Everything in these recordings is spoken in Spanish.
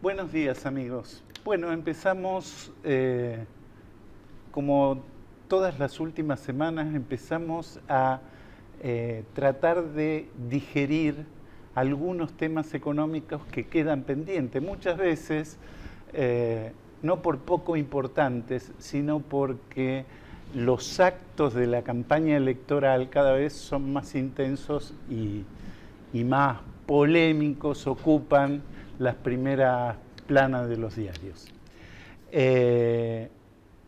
Buenos días, amigos. Bueno, empezamos, como todas las últimas semanas, empezamos a tratar de digerir algunos temas económicos que quedan pendientes, muchas veces no por poco importantes, sino porque los actos de la campaña electoral cada vez son más intensos y más polémicos, ocupan las primeras planas de los diarios.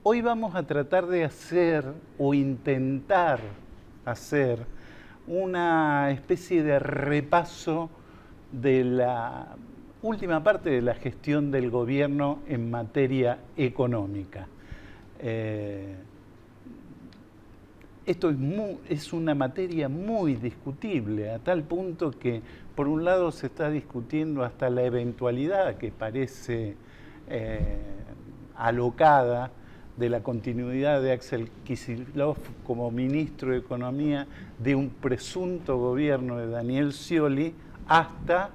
Hoy vamos a tratar de hacer o intentar hacer una especie de repaso de la última parte de la gestión del gobierno en materia económica. Esto es una materia muy discutible, a tal punto que por un lado se está discutiendo hasta la eventualidad que parece alocada de la continuidad de Axel Kicillof como ministro de Economía de un presunto gobierno de Daniel Scioli, hasta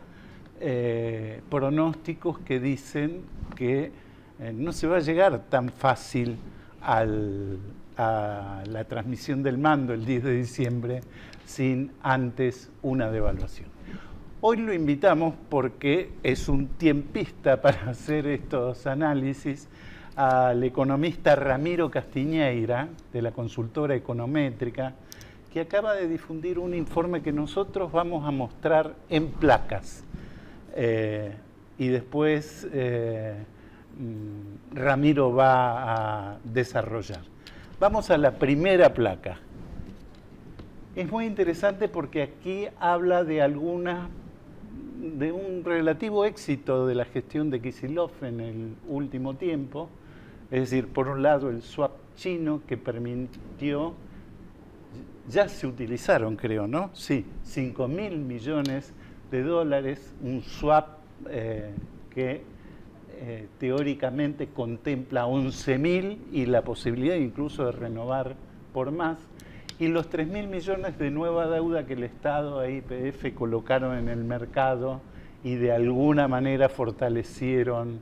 pronósticos que dicen que no se va a llegar tan fácil a la transmisión del mando el 10 de diciembre sin antes una devaluación. Hoy lo invitamos porque es un tiempista para hacer estos análisis al economista Ramiro Castiñeira, de la consultora Econométrica, que acaba de difundir un informe que nosotros vamos a mostrar en placas. Y después Ramiro va a desarrollar. Vamos a la primera placa. Es muy interesante porque aquí habla de un relativo éxito de la gestión de Kicillof en el último tiempo. Es decir, por un lado el swap chino que permitió, ya se utilizaron creo, ¿no? Sí, 5.000 millones de dólares, un swap que teóricamente contempla 11.000 y la posibilidad incluso de renovar por más, y los 3.000 millones de nueva deuda que el Estado e YPF colocaron en el mercado y de alguna manera fortalecieron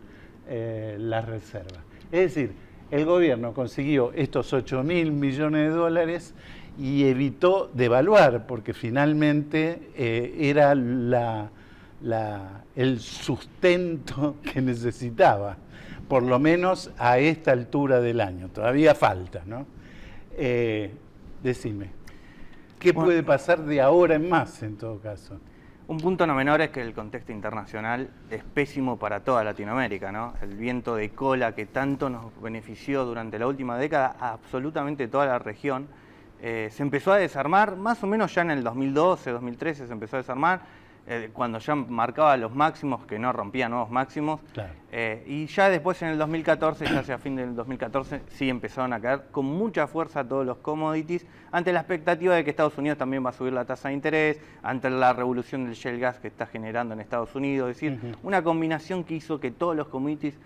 las reservas. Es decir, el gobierno consiguió estos 8.000 millones de dólares y evitó devaluar, porque finalmente era el sustento que necesitaba, por lo menos a esta altura del año. Todavía falta, ¿no? Decime, ¿qué puede pasar de ahora en más en todo caso? Un punto no menor es que el contexto internacional es pésimo para toda Latinoamérica, ¿no? El viento de cola que tanto nos benefició durante la última década a absolutamente toda la región se empezó a desarmar, más o menos ya en el 2012, 2013 se empezó a desarmar, cuando ya marcaba los máximos, que no rompía nuevos máximos, claro. Y ya después en el 2014, ya hacia fin del 2014, sí empezaron a caer con mucha fuerza todos los commodities, ante la expectativa de que Estados Unidos también va a subir la tasa de interés, ante la revolución del shale gas que está generando en Estados Unidos, es decir, una combinación que hizo que todos los commodities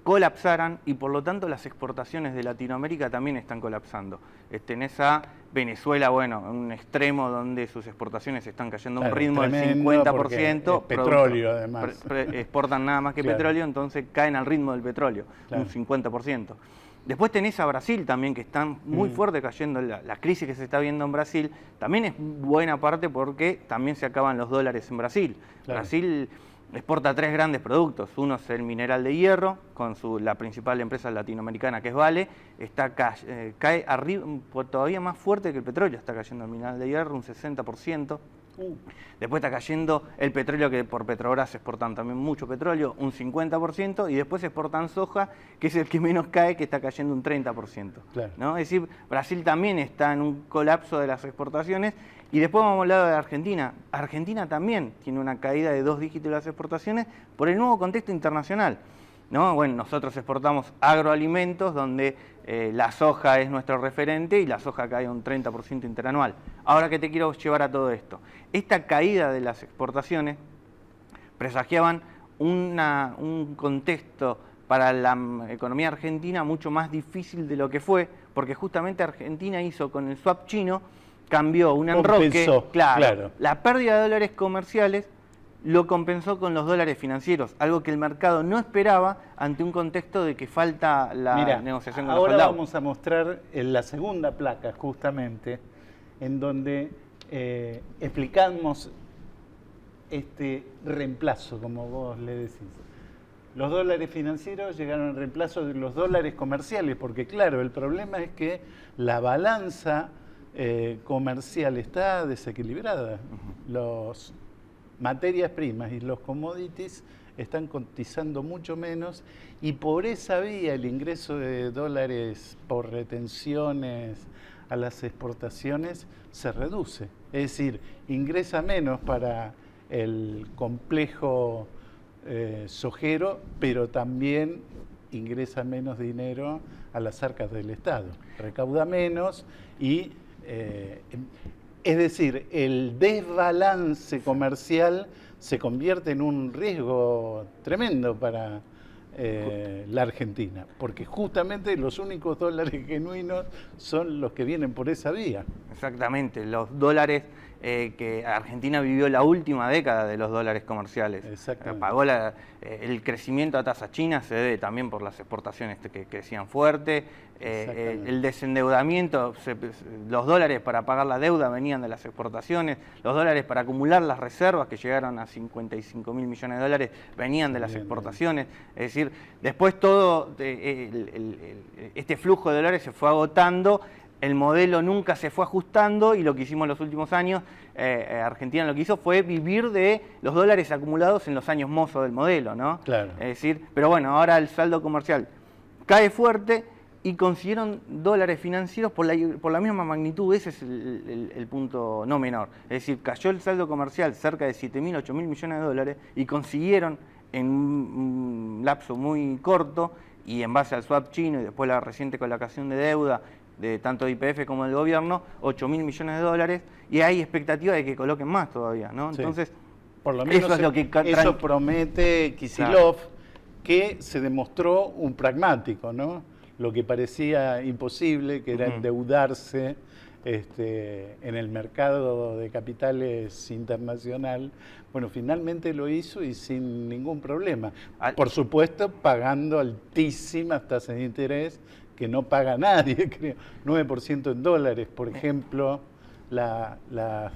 colapsaran y por lo tanto las exportaciones de Latinoamérica también están colapsando. Tenés a Venezuela, bueno, en un extremo donde sus exportaciones están cayendo a un ritmo del 50%. Petróleo, además. Exportan nada más que petróleo, entonces caen al ritmo del petróleo, un 50%. Después tenés a Brasil también, que están muy fuerte cayendo. La crisis que se está viendo en Brasil también es buena parte porque también se acaban los dólares en Brasil. Claro. Brasil exporta 3 grandes productos. Uno es el mineral de hierro, con la principal empresa latinoamericana que es Vale. Cae arriba, todavía más fuerte que el petróleo. Está cayendo el mineral de hierro un 60%. Después está cayendo el petróleo, que por Petrobras exportan también mucho petróleo, un 50%. Y después exportan soja, que es el que menos cae, que está cayendo un 30%. Claro. ¿No? Es decir, Brasil también está en un colapso de las exportaciones. Y después vamos a hablar de Argentina. Argentina también tiene una caída de 2 dígitos de las exportaciones por el nuevo contexto internacional, ¿no? Bueno, nosotros exportamos agroalimentos donde la soja es nuestro referente y la soja cae un 30% interanual. Ahora que te quiero llevar a todo esto. Esta caída de las exportaciones presagiaban un contexto para la economía argentina mucho más difícil de lo que fue, porque justamente Argentina hizo con el swap chino, cambió un enroque, claro, la pérdida de dólares comerciales lo compensó con los dólares financieros, algo que el mercado no esperaba ante un contexto de que falta la negociación con los ahora soldados. vamos a mostrar la segunda placa, justamente, en donde explicamos este reemplazo, como vos le decís. Los dólares financieros llegaron al reemplazo de los dólares comerciales, porque claro, el problema es que la balanza comercial está desequilibrada. Las materias primas y los commodities están cotizando mucho menos y por esa vía el ingreso de dólares por retenciones a las exportaciones se reduce. Es decir, ingresa menos para el complejo sojero, pero también ingresa menos dinero a las arcas del Estado. Recauda menos y es decir, el desbalance comercial se convierte en un riesgo tremendo para la Argentina, porque justamente los únicos dólares genuinos son los que vienen por esa vía. Exactamente, los dólares que Argentina vivió la última década de los dólares comerciales. Pagó el crecimiento a tasas chinas, se debe también por las exportaciones que crecían fuerte. El desendeudamiento, los dólares para pagar la deuda venían de las exportaciones, los dólares para acumular las reservas que llegaron a 55.000 millones de dólares venían de las exportaciones. Es decir, después todo este flujo de dólares se fue agotando. El modelo nunca se fue ajustando y lo que hicimos en los últimos años, Argentina lo que hizo fue vivir de los dólares acumulados en los años mozos del modelo, ¿no? Claro. Es decir, pero bueno, ahora el saldo comercial cae fuerte y consiguieron dólares financieros por la misma magnitud. Ese es el punto no menor. Es decir, cayó el saldo comercial cerca de 7.000, 8.000 millones de dólares y consiguieron en un lapso muy corto y en base al swap chino y después la reciente colocación de deuda de tanto YPF como del gobierno, 8.000 millones de dólares, y hay expectativa de que coloquen más todavía, ¿no? Sí. Entonces, por lo menos eso es lo que eso promete Kicillof, claro, que se demostró un pragmático, ¿no? Lo que parecía imposible, que era endeudarse en el mercado de capitales internacional, bueno, finalmente lo hizo y sin ningún problema. Por supuesto, pagando altísimas tasas de interés que no paga nadie, creo, 9% en dólares, por ejemplo, las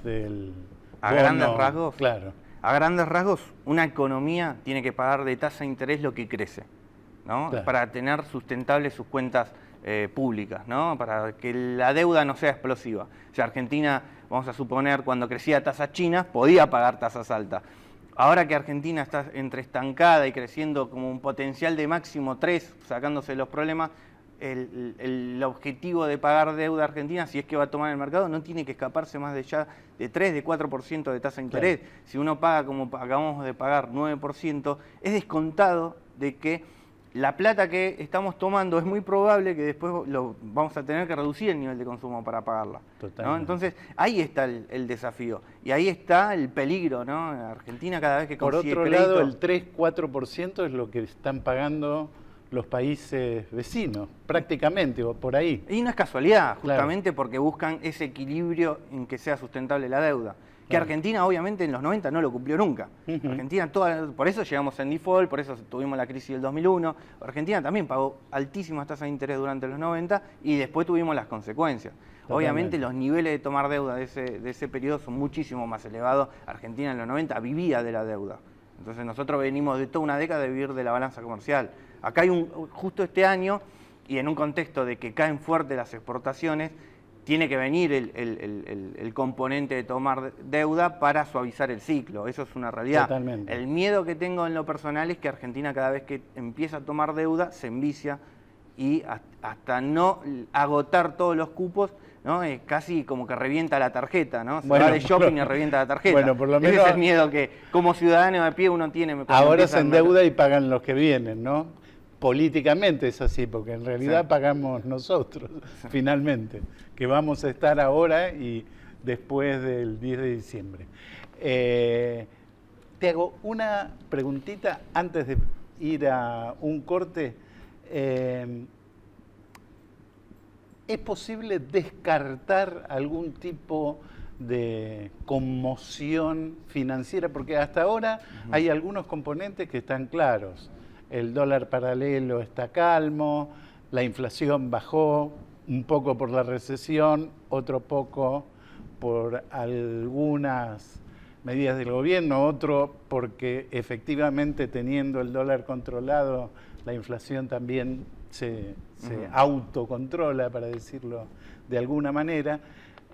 del a bono, grandes rasgos, claro. A grandes rasgos, una economía tiene que pagar de tasa de interés lo que crece, ¿no? Claro. Para tener sustentables sus cuentas públicas, ¿no? Para que la deuda no sea explosiva. O sea, Argentina, vamos a suponer, cuando crecía tasas chinas, podía pagar tasas altas. Ahora que Argentina está entre estancada y creciendo como un potencial de máximo 3, sacándose los problemas, el objetivo de pagar deuda argentina, si es que va a tomar el mercado, no tiene que escaparse más de ya de 3, de 4% de tasa de interés. Claro. Si uno paga como acabamos de pagar 9%, es descontado de que la plata que estamos tomando es muy probable que después vamos a tener que reducir el nivel de consumo para pagarla, ¿no? Entonces, ahí está el desafío y ahí está el peligro, ¿no? Argentina cada vez que consigue crédito... Por otro lado, el 3-4% es lo que están pagando los países vecinos, prácticamente, o por ahí. Y no es casualidad, justamente, claro, porque buscan ese equilibrio en que sea sustentable la deuda. Que claro, Argentina, obviamente, en los 90 no lo cumplió nunca. Argentina, por eso llegamos en default, por eso tuvimos la crisis del 2001. Argentina también pagó altísimas tasas de interés durante los 90 y después tuvimos las consecuencias. Totalmente. Obviamente, los niveles de tomar deuda de ese periodo son muchísimo más elevados. Argentina en los 90 vivía de la deuda. Entonces, nosotros venimos de toda una década de vivir de la balanza comercial. Acá hay justo este año, y en un contexto de que caen fuerte las exportaciones, tiene que venir el componente de tomar deuda para suavizar el ciclo. Eso es una realidad. Totalmente. El miedo que tengo en lo personal es que Argentina, cada vez que empieza a tomar deuda, se envicia y hasta no agotar todos los cupos, ¿no? Es casi como que revienta la tarjeta, ¿no? Se va de shopping y revienta la tarjeta. Bueno, por lo menos, ese es el miedo que como ciudadano de pie uno tiene. Ahora se endeuda y pagan los que vienen, ¿no? Políticamente es así, porque en realidad sí, pagamos nosotros, sí, finalmente, que vamos a estar ahora y después del 10 de diciembre. Te hago una preguntita antes de ir a un corte. ¿Es posible descartar algún tipo de conmoción financiera, porque hasta ahora hay algunos componentes que están claros. El dólar paralelo está calmo, la inflación bajó un poco por la recesión, otro poco por algunas medidas del gobierno, otro porque efectivamente teniendo el dólar controlado, la inflación también se autocontrola, para decirlo de alguna manera.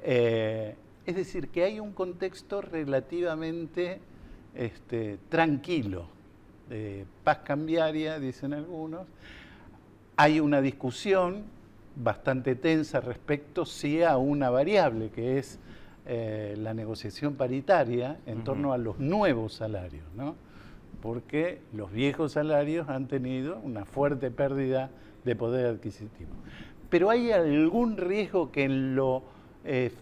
Es decir, que hay un contexto relativamente tranquilo, de paz cambiaria, dicen algunos. Hay una discusión bastante tensa respecto sí a una variable, que es la negociación paritaria en torno a los nuevos salarios, ¿no? Porque los viejos salarios han tenido una fuerte pérdida de poder adquisitivo. Pero ¿hay algún riesgo que en lo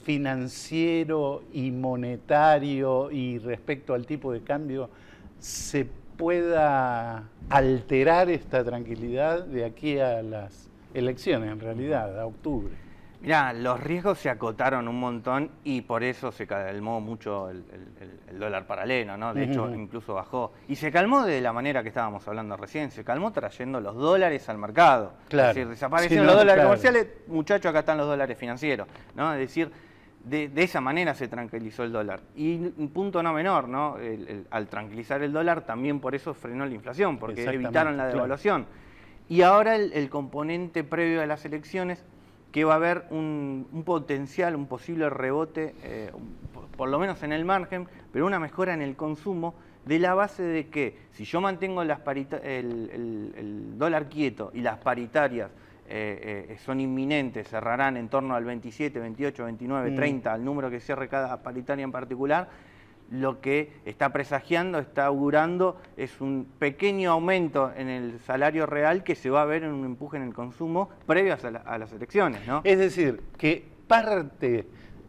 financiero y monetario y respecto al tipo de cambio se pueda alterar esta tranquilidad de aquí a las elecciones, en realidad, a octubre? Mirá, los riesgos se acotaron un montón y por eso se calmó mucho el dólar paralelo, ¿no? De hecho, incluso bajó. Y se calmó de la manera que estábamos hablando recién, se calmó trayendo los dólares al mercado. Claro. Es decir, desaparecieron los dólares comerciales, muchachos, acá están los dólares financieros, ¿no? Es decir, de esa manera se tranquilizó el dólar. Y un punto no menor, ¿no? Al tranquilizar el dólar, también por eso frenó la inflación, porque evitaron la devaluación. Claro. Y ahora el componente previo a las elecciones, que va a haber un potencial, un posible rebote, por lo menos en el margen, pero una mejora en el consumo, de la base de que si yo mantengo el dólar quieto y las paritarias son inminentes, cerrarán en torno al 27, 28, 29, 30, al número que cierre cada paritaria en particular, lo que está presagiando, está augurando, es un pequeño aumento en el salario real que se va a ver en un empuje en el consumo previo a las elecciones, ¿no? Es decir, que parte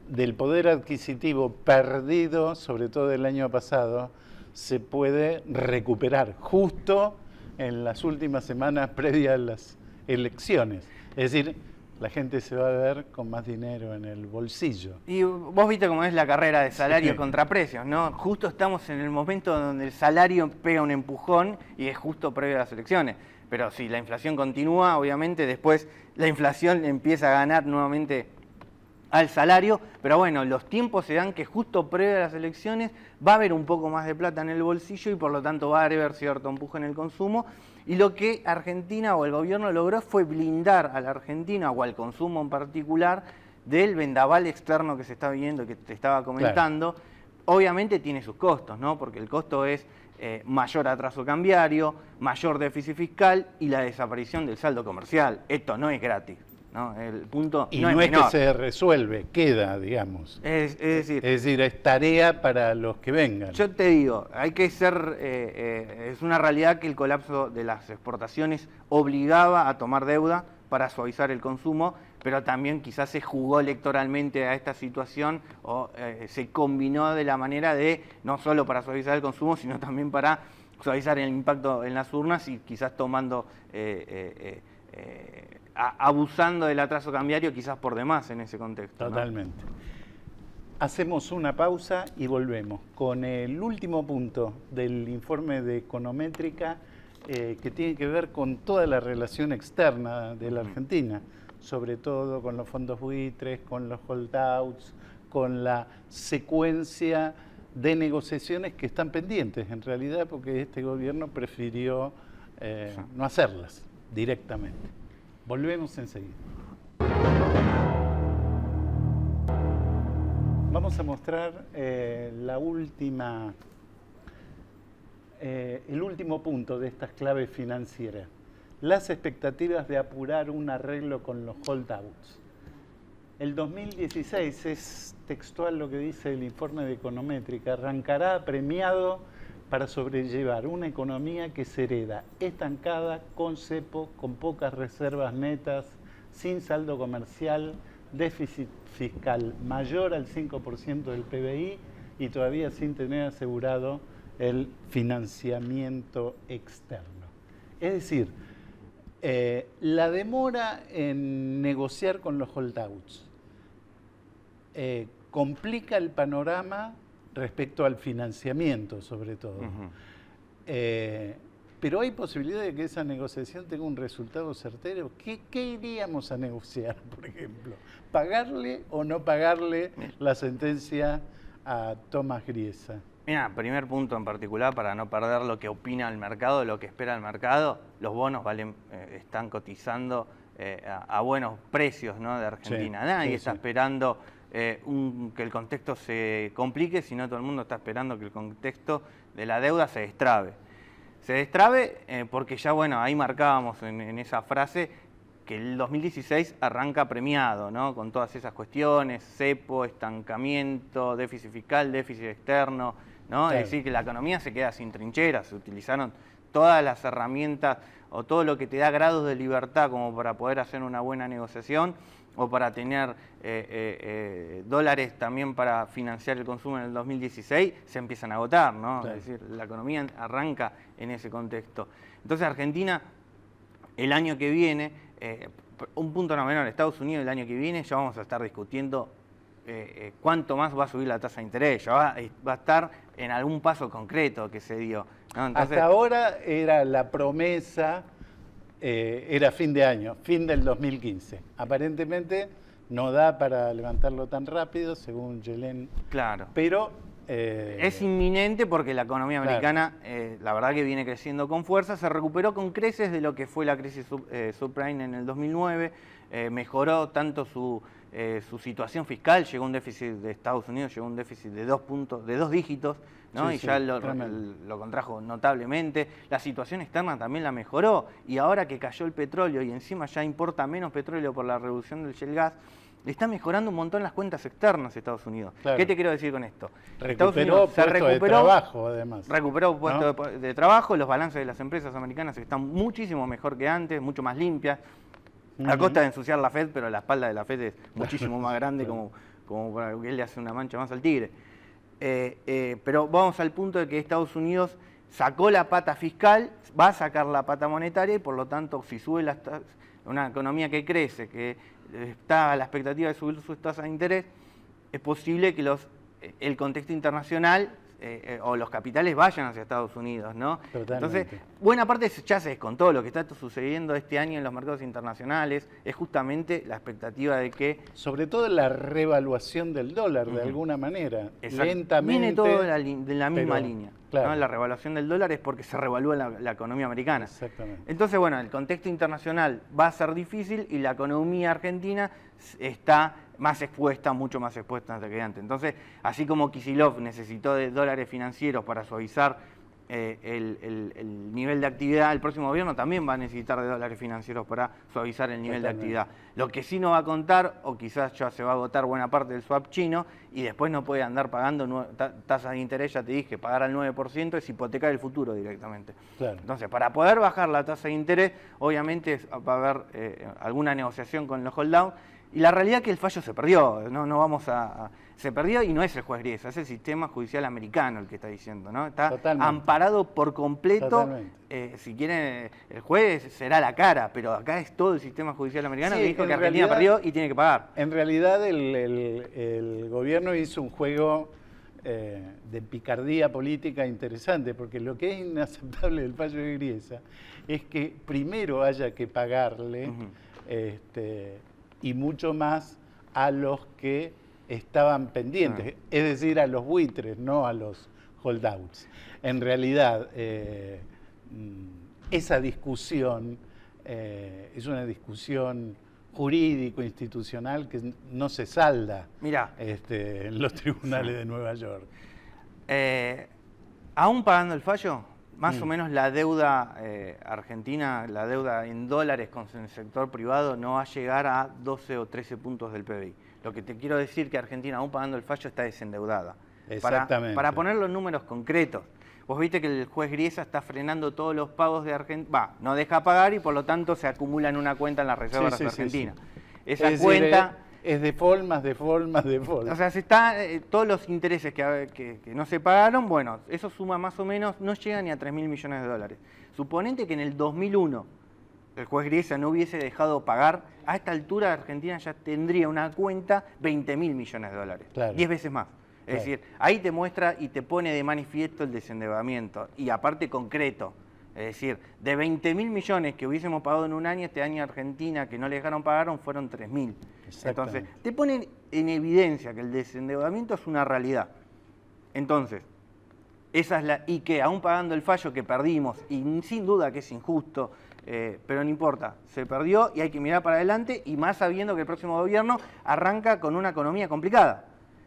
del poder adquisitivo perdido, sobre todo el año pasado, se puede recuperar justo en las últimas semanas previas a las elecciones. Es decir, la gente se va a ver con más dinero en el bolsillo. Y vos viste cómo es la carrera de salarios contra precios, ¿no? Justo estamos en el momento donde el salario pega un empujón y es justo previo a las elecciones. Pero si la inflación continúa, obviamente después la inflación empieza a ganar nuevamente al salario. Pero bueno, los tiempos se dan que justo previo a las elecciones va a haber un poco más de plata en el bolsillo y por lo tanto va a haber cierto empuje en el consumo. Y lo que Argentina o el gobierno logró fue blindar a la Argentina o al consumo en particular del vendaval externo que se está viendo, que te estaba comentando. Claro. Obviamente tiene sus costos, ¿no? Porque el costo es mayor atraso cambiario, mayor déficit fiscal y la desaparición del saldo comercial. Esto no es gratis, ¿no? El punto y no es que se resuelve, queda, digamos. Es decir, es tarea para los que vengan. Yo te digo, hay que ser, es una realidad que el colapso de las exportaciones obligaba a tomar deuda para suavizar el consumo, pero también quizás se jugó electoralmente a esta situación o se combinó de la manera de, no solo para suavizar el consumo, sino también para suavizar el impacto en las urnas y quizás tomando... abusando del atraso cambiario quizás por demás en ese contexto. Totalmente. ¿No? Hacemos una pausa y volvemos con el último punto del informe de Econométrica que tiene que ver con toda la relación externa de la Argentina, sobre todo con los fondos buitres, con los holdouts, con la secuencia de negociaciones que están pendientes en realidad porque este gobierno prefirió no hacerlas directamente. Volvemos enseguida. Vamos a mostrar el último punto de estas claves financieras. Las expectativas de apurar un arreglo con los holdouts. El 2016, es textual lo que dice el informe de Econométrica, arrancará premiado para sobrellevar una economía que se hereda estancada, con cepo, con pocas reservas netas, sin saldo comercial, déficit fiscal mayor al 5% del PBI y todavía sin tener asegurado el financiamiento externo. Es decir, la demora en negociar con los holdouts complica el panorama respecto al financiamiento, sobre todo. Pero hay posibilidad de que esa negociación tenga un resultado certero. ¿Qué iríamos a negociar, por ejemplo? ¿Pagarle o no pagarle la sentencia a Tomás Griesa? Mira, primer punto en particular, para no perder lo que opina el mercado, lo que espera el mercado, los bonos están cotizando a buenos precios, ¿no?, de Argentina. Sí, Nadie sí, está sí. esperando que el contexto se complique, sino todo el mundo está esperando que el contexto de la deuda se destrabe. Se destrabe porque ya, bueno, ahí marcábamos en esa frase que el 2016 arranca premiado, ¿no?, con todas esas cuestiones, cepo, estancamiento, déficit fiscal, déficit externo, ¿no? Claro. Es decir, que la economía se queda sin trincheras, se utilizaron todas las herramientas o todo lo que te da grados de libertad como para poder hacer una buena negociación o para tener dólares también para financiar el consumo en el 2016, se empiezan a agotar, ¿no? Claro. Es decir, la economía arranca en ese contexto. Entonces Argentina, el año que viene, un punto no menor, Estados Unidos el año que viene ya vamos a estar discutiendo cuánto más va a subir la tasa de interés, ya va a estar en algún paso concreto que se dio, ¿no? Entonces, hasta ahora era la promesa, era fin de año, fin del 2015. Aparentemente no da para levantarlo tan rápido, según Yellen. claro. Pero es inminente porque la economía americana, la verdad que viene creciendo con fuerza, se recuperó con creces de lo que fue la crisis subprime en el 2009, mejoró tanto su situación fiscal, llegó un déficit de Estados Unidos, llegó un déficit de 2 dígitos, ¿no? Sí, y sí, ya lo contrajo notablemente. La situación externa también la mejoró, y ahora que cayó el petróleo y encima ya importa menos petróleo por la reducción del shale gas, le está mejorando un montón las cuentas externas de Estados Unidos. Claro. ¿Qué te quiero decir con esto? recuperó puestos de trabajo, además. Recuperó puestos de trabajo, los balances de las empresas americanas están muchísimo mejor que antes, mucho más limpias, a costa de ensuciar la Fed, pero la espalda de la Fed es muchísimo más grande como para que él le hace una mancha más al tigre. Pero vamos al punto de que Estados Unidos sacó la pata fiscal, va a sacar la pata monetaria y por lo tanto si sube una economía que crece, que está a la expectativa de subir sus tasas de interés, es posible que el contexto internacional o los capitales vayan hacia Estados Unidos, ¿no? Totalmente. Entonces, buena parte ya se descontó. Lo que está sucediendo este año en los mercados internacionales es justamente la expectativa de que... Sobre todo la revaluación del dólar, de alguna manera. Lentamente. Viene todo de la misma línea. Claro. ¿no? La revaluación del dólar es porque se revalúa la economía americana. Exactamente. Entonces, bueno, el contexto internacional va a ser difícil y la economía argentina está mucho más expuesta que antes. Entonces, así como Kicillof necesitó de dólares financieros para suavizar el nivel de actividad, el próximo gobierno también va a necesitar de dólares financieros para suavizar el nivel de actividad. Lo que sí no va a contar, o quizás ya se va a agotar buena parte del swap chino, y después no puede andar pagando tasas de interés, ya te dije, pagar al 9% es hipotecar el futuro directamente. Claro. Entonces, para poder bajar la tasa de interés, obviamente va a haber alguna negociación con los hold down. Y la realidad es que el fallo se perdió, se perdió y no es el juez Griesa, es el sistema judicial americano el que está diciendo, ¿no? Está amparado por completo, si quieren, el juez será la cara, pero acá es todo el sistema judicial americano que dijo que Argentina perdió y tiene que pagar. En realidad el gobierno hizo un juego de picardía política interesante, porque lo que es inaceptable del fallo de Griesa es que primero haya que pagarle y mucho más a los que estaban pendientes, es decir, a los buitres, no a los holdouts. En realidad, esa discusión es una discusión jurídico-institucional que no se salda en los tribunales de Nueva York. Aún pagando el fallo, más o menos la deuda argentina, la deuda en dólares con el sector privado no va a llegar a 12 o 13 puntos del PBI. Lo que te quiero decir que Argentina, aún pagando el fallo, está desendeudada. Exactamente. Para poner los números concretos, vos viste que el juez Griesa está frenando todos los pagos de Argentina, no deja pagar y por lo tanto se acumula en una cuenta en las reservas argentinas. Esa cuenta... Es default más default más default. O sea, todos los intereses que no se pagaron, bueno, eso suma más o menos, no llega ni a 3.000 millones de dólares. Suponete que en el 2001 el juez Griesa no hubiese dejado pagar, a esta altura Argentina ya tendría una cuenta 20.000 millones de dólares, claro. 10 veces más. Es decir, ahí te muestra y te pone de manifiesto el desendeudamiento, y aparte concreto. Es decir, de 20.000 millones que hubiésemos pagado en un año, este año Argentina, que no le dejaron pagar, fueron 3.000. Entonces, te ponen en evidencia que el desendeudamiento es una realidad. Entonces, esa es y que aún pagando el fallo que perdimos, y sin duda que es injusto, pero no importa, se perdió y hay que mirar para adelante, y más sabiendo que el próximo gobierno arranca con una economía complicada.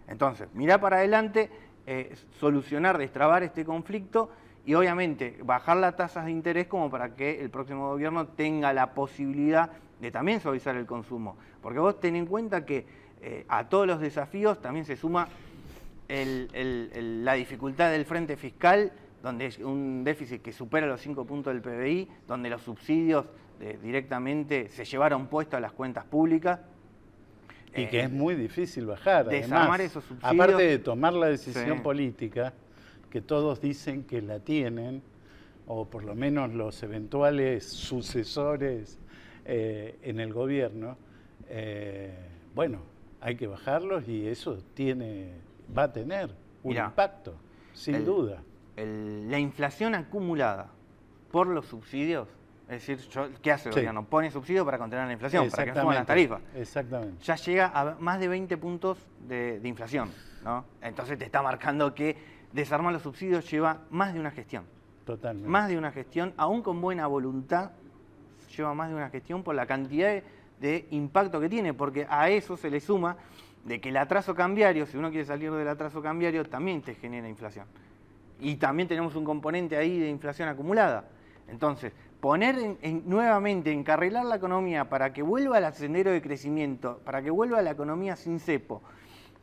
Entonces, mirar para adelante, solucionar, destrabar este conflicto y obviamente bajar las tasas de interés como para que el próximo gobierno tenga la posibilidad de también suavizar el consumo. Porque vos ten en cuenta que a todos los desafíos también se suma la dificultad del frente fiscal, donde es un déficit que supera los 5 puntos del PBI, donde los subsidios directamente se llevaron puestos a las cuentas públicas. Y que es muy difícil bajar. Desarmar además, esos subsidios. Aparte de tomar la decisión Sí. política, que todos dicen que la tienen, o por lo menos los eventuales sucesores en el gobierno, bueno, hay que bajarlos y eso va a tener un impacto, sin duda. La inflación acumulada por los subsidios, es decir, ¿qué hace el gobierno? Pone subsidios para contener la inflación, para que no suban las tarifas. Exactamente. Ya llega a más de 20 puntos de inflación, ¿no? Entonces te está marcando que desarmar los subsidios lleva más de una gestión. Totalmente. Más de una gestión, aún con buena voluntad, lleva más de una gestión por la cantidad de impacto que tiene, porque a eso se le suma de que el atraso cambiario, si uno quiere salir del atraso cambiario, también te genera inflación. Y también tenemos un componente ahí de inflación acumulada. Entonces, poner nuevamente, encarrilar la economía para que vuelva al sendero de crecimiento, para que vuelva a la economía sin cepo,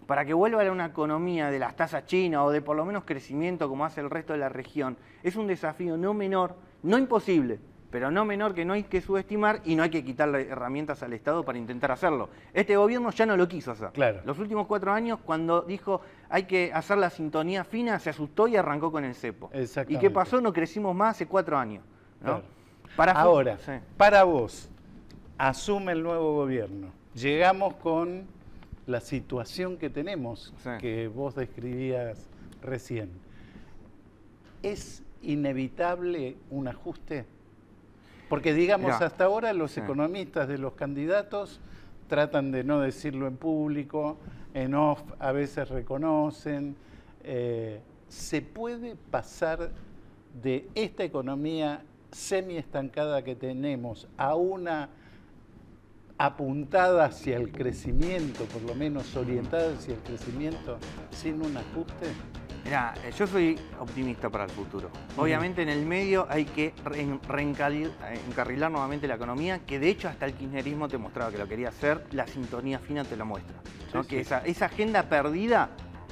para que vuelva a una economía de las tasas chinas o de por lo menos crecimiento como hace el resto de la región, es un desafío no menor, no imposible, pero no menor, que no hay que subestimar y no hay que quitarle herramientas al Estado para intentar hacerlo. Este gobierno ya no lo quiso hacer. Claro. Los últimos 4 años, cuando dijo hay que hacer la sintonía fina, se asustó y arrancó con el cepo. ¿Y qué pasó? No crecimos más hace 4 años. ¿no? Claro. Ahora, para vos, asume el nuevo gobierno. Llegamos con la situación que tenemos, que vos describías recién. ¿Es inevitable un ajuste? Porque digamos, hasta ahora los economistas de los candidatos tratan de no decirlo en público, en off a veces reconocen. ¿Se puede pasar de esta economía semi-estancada que tenemos a una apuntada hacia el crecimiento, por lo menos orientada hacia el crecimiento, sin un ajuste? Mirá, yo soy optimista para el futuro. Obviamente en el medio hay que encarrilar nuevamente la economía, que de hecho hasta el kirchnerismo te mostraba que lo quería hacer, la sintonía fina te lo muestra. ¿no? Que esa agenda perdida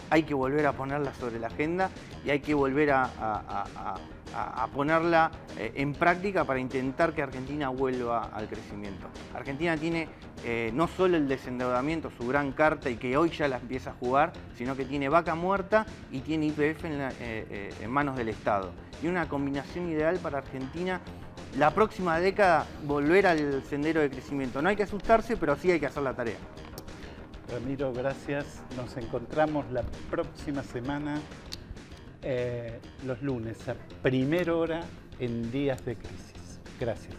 hay que volver a ponerla sobre la agenda y hay que volver a ponerla en práctica para intentar que Argentina vuelva al crecimiento. Argentina tiene no solo el desendeudamiento, su gran carta, y que hoy ya la empieza a jugar, sino que tiene vaca muerta y tiene YPF en manos del Estado. Y una combinación ideal para Argentina, la próxima década, volver al sendero de crecimiento. No hay que asustarse, pero sí hay que hacer la tarea. Ramiro, gracias. Nos encontramos la próxima semana, los lunes, a primera hora, en Días de Crisis. Gracias.